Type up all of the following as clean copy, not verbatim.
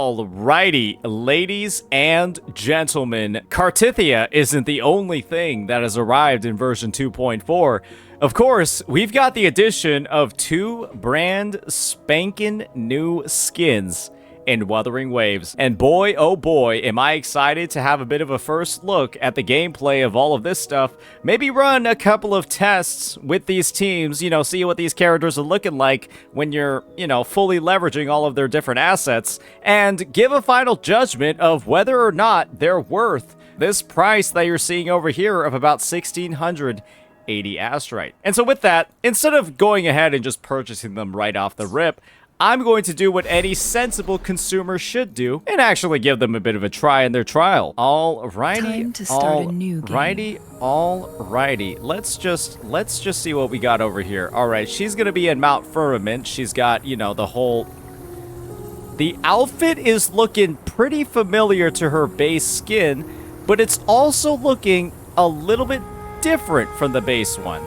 Alrighty, ladies and gentlemen, Cartithia isn't the only thing that has arrived in version 2.4. Of course, we've got the addition of 2 brand spankin' new skins in Wuthering Waves. And boy, oh boy, am I excited to have a bit of a first look at the gameplay of all of this stuff. Maybe run a couple of tests with these teams, you know, see what these characters are looking like when you're, you know, fully leveraging all of their different assets, and give a final judgment of whether or not they're worth this price that you're seeing over here of about 1,680 Astrite. And so with that, instead of going ahead and just purchasing them right off the rip, I'm going to do what any sensible consumer should do and actually give them a bit of a try in their trial. Alrighty, alrighty. Let's just see what we got over here. Alright, she's gonna be in Mount Firmament. She's got, you know, the outfit is looking pretty familiar to her base skin, but it's also looking a little bit different from the base one.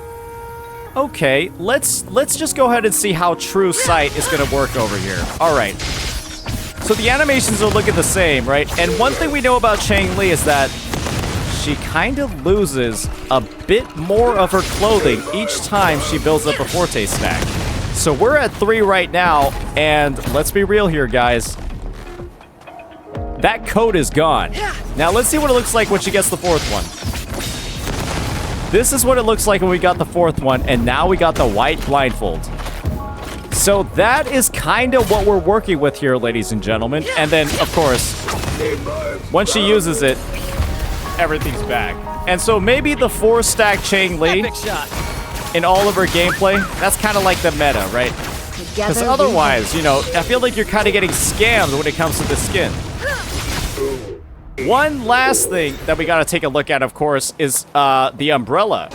Okay, let's just go ahead and see how True Sight is going to work over here. All right. So the animations are looking the same, right? And one thing we know about Changli is that she kind of loses a bit more of her clothing each time she builds up a Forte stack. So we're at 3 right now, and let's be real here, guys. That coat is gone. Now let's see what it looks like when she gets the 4th one. This is what it looks like when we got the 4th one, and now we got the white blindfold. So that is kind of what we're working with here, ladies and gentlemen. And then, of course, once she uses it, everything's back. And so maybe the 4-stack Changli in all of her gameplay, that's kind of like the meta, right? Because otherwise, you know, I feel like you're kind of getting scammed when it comes to the skin. One last thing that we gotta take a look at, of course, is the umbrella.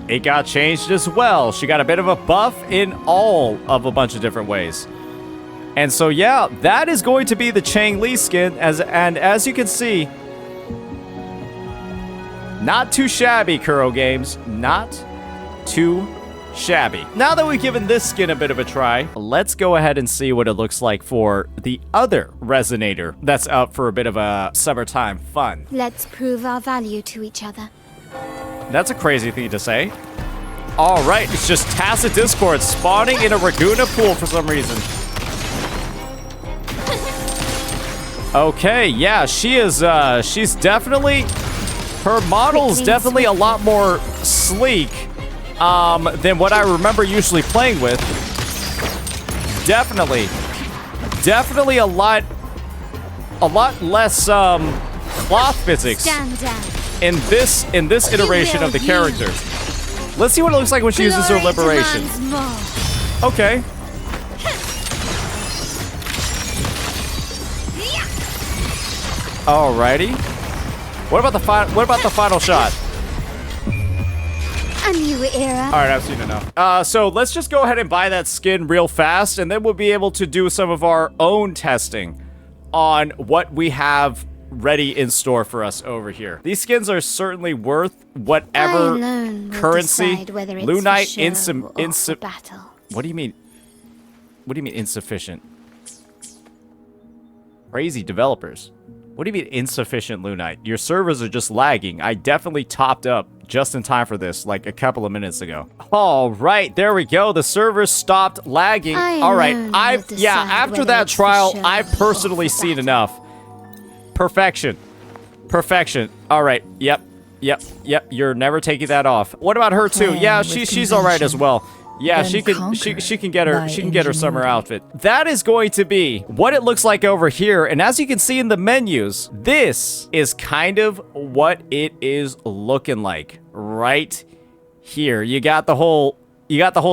It got changed as well. She got a bit of a buff in all of a bunch of different ways. And so, yeah, that is going to be the Changli skin, and as you can see, not too shabby, Kuro Games. Not too shabby. Now that we've given this skin a bit of a try, let's go ahead and see what it looks like for the other Resonator that's out for a bit of a summertime fun. Let's prove our value to each other. That's a crazy thing to say. All right, it's just Tacit Discord spawning in a Raguna pool for some reason. Okay, yeah, she is, she's definitely, her model's definitely a lot more sleek than what I remember usually playing with. Definitely a lot less cloth physics in this iteration of the character. Let's see what it looks like when she uses her liberation. Okay. Alrighty. What about the final shot? A new era. All right, I've seen enough. So let's just go ahead and buy that skin real fast, and then we'll be able to do some of our own testing on what we have ready in store for us over here. These skins are certainly worth whatever currency. Lunite battle. What do you mean? What do you mean insufficient? Crazy developers. What do you mean insufficient Lunite? Your servers are just lagging. I definitely topped up just in time for this, like a couple of minutes ago. All right, there we go. The servers stopped lagging. All right, after that trial, I've personally seen enough. Perfection. All right, yep. You're never taking that off. What about her too? Yeah, she's all right as well. Yeah, she can get her summer outfit. That is going to be what it looks like over here. And as you can see in the menus, this is kind of what it is looking like right here. You got the whole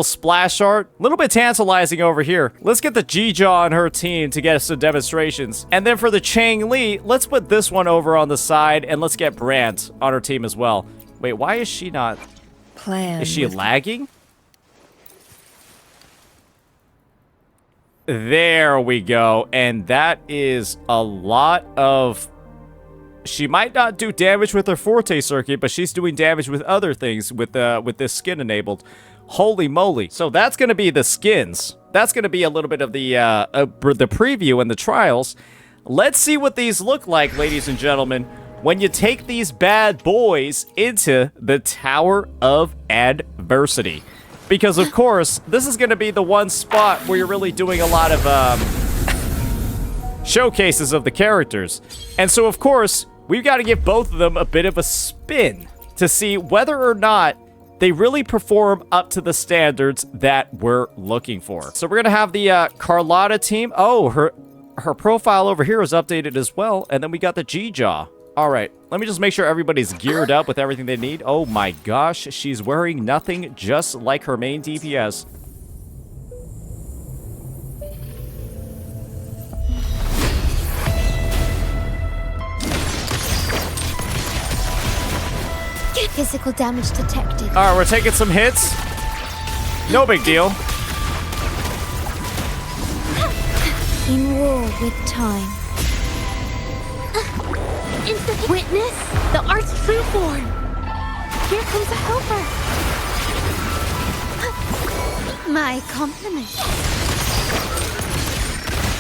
splash art. A little bit tantalizing over here. Let's get the G-Jaw on her team to get us some demonstrations. And then for the Changli, let's put this one over on the side, and let's get Brant on her team as well. Wait, why is she not? Is she lagging? There we go. And that is a lot of... She might not do damage with her Forte circuit, but she's doing damage with other things with this skin enabled. Holy moly. So that's going to be the skins. That's going to be a little bit of the preview and the trials. Let's see what these look like, ladies and gentlemen, when you take these bad boys into the Tower of Adversity. Because, of course, this is going to be the one spot where you're really doing a lot of showcases of the characters. And so, of course, we've got to give both of them a bit of a spin to see whether or not they really perform up to the standards that we're looking for. So we're going to have the Carlotta team. Oh, her profile over here is updated as well. And then we got the G-Jaw. All right, let me just make sure everybody's geared up with everything they need. Oh my gosh, she's wearing nothing just like her main DPS. Physical damage detected. All right, we're taking some hits. No big deal. In war with time. Instant witness the art's true form. Here comes a helper. My compliment.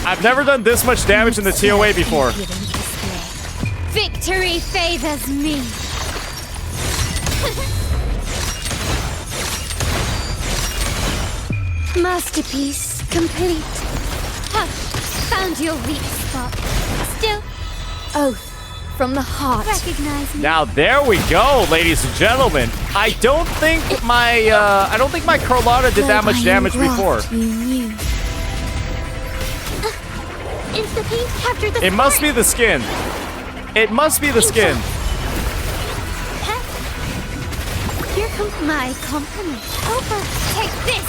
I've never done this much damage in the TOA before. Victory favors me. Masterpiece complete. Huh. Found your weak spot. Still, oath from the heart. Recognize me. Now there we go, ladies and gentlemen. I don't think my Carlotta did that much damage before. Instantly capture the It must be the skin. It must be the skin. Here comes my compliment. helper. Take this.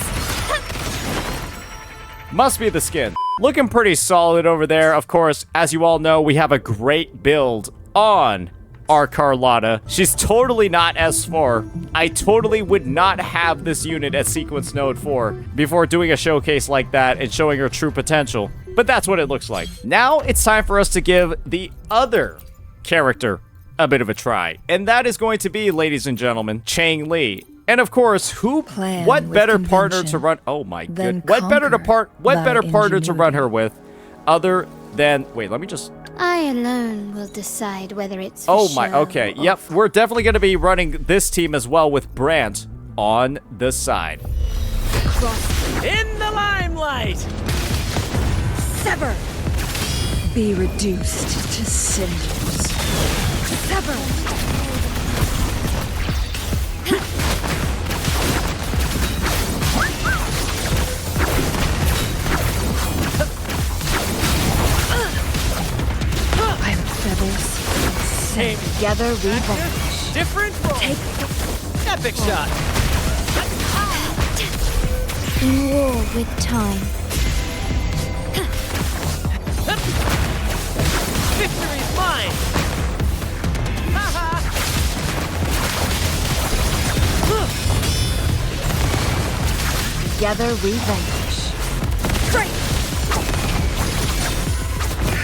Must be the skin. Looking pretty solid over there. Of course, as you all know, we have a great build on our Carlotta. She's totally not S4. I totally would not have this unit at Sequence Node 4 before doing a showcase like that and showing her true potential. But that's what it looks like. Now it's time for us to give the other character a bit of a try. And that is going to be, ladies and gentlemen, Changli. And of course, what better partner to run? Oh my goodness! What better partner to run her with, other than? Wait, let me just. I alone will decide whether it's. Oh my. Okay. Yep. We're definitely going to be running this team as well with Brant on the side. In the limelight. Sever. Be reduced to cinders. Sever. Together we vanish. Different role. Take Epic shot. In war with time. Victory's mine. Together we vanish.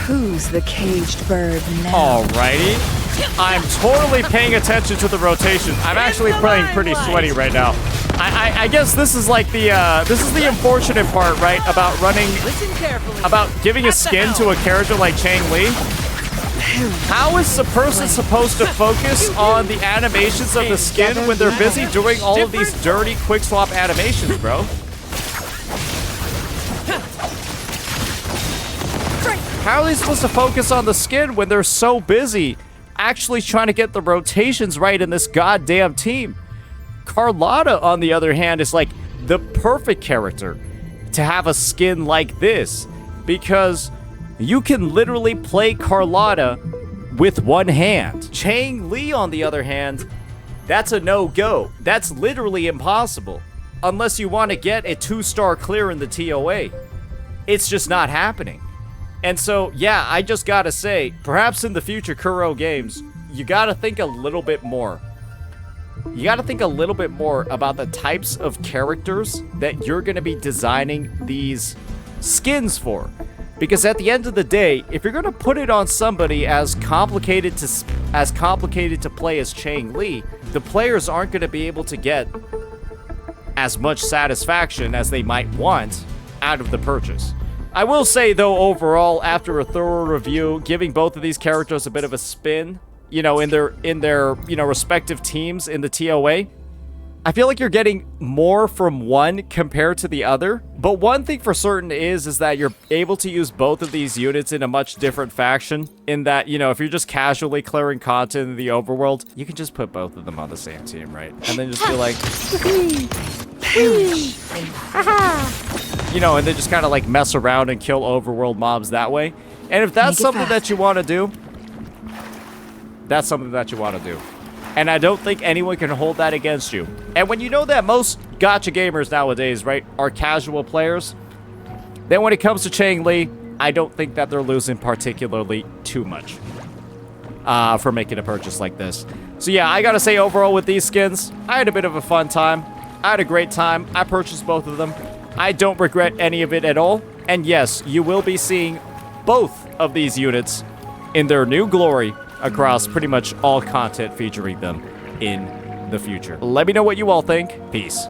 Who's the caged bird now? Alrighty. I'm totally paying attention to the rotation. I'm actually playing pretty sweaty right now. I guess this is like this is the unfortunate part, right? About running, about giving a skin to a character like Changli. How is a person supposed to focus on the animations of the skin when they're busy doing all of these dirty quick swap animations, bro? How are they supposed to focus on the skin when they're so busy actually trying to get the rotations right in this goddamn team? Carlotta, on the other hand, is like the perfect character to have a skin like this, because you can literally play Carlotta with one hand. Changli, on the other hand, that's a no-go. That's literally impossible. Unless you want to get a 2-star clear in the TOA. It's just not happening. And so, yeah, I just gotta say, perhaps in the future Kuro games, you gotta think a little bit more. You gotta think a little bit more about the types of characters that you're gonna be designing these skins for. Because at the end of the day, if you're gonna put it on somebody as complicated to play as Changli, the players aren't gonna be able to get as much satisfaction as they might want out of the purchase. I will say, though, overall, after a thorough review, giving both of these characters a bit of a spin, you know, in their you know, respective teams in the TOA, I feel like you're getting more from one compared to the other. But one thing for certain is that you're able to use both of these units in a much different faction. In that, you know, if you're just casually clearing content in the overworld, you can just put both of them on the same team, right? And then just be like, you know, and then just kind of like mess around and kill overworld mobs that way. And if that's something that you want to do, that's something that you want to do. And I don't think anyone can hold that against you. And when you know that most gacha gamers nowadays, right, are casual players, then when it comes to Changli, I don't think that they're losing particularly too much for making a purchase like this. So yeah, I gotta say overall with these skins, I had a bit of a fun time. I had a great time. I purchased both of them. I don't regret any of it at all. And yes, you will be seeing both of these units in their new glory across pretty much all content featuring them in the future. Let me know what you all think. Peace.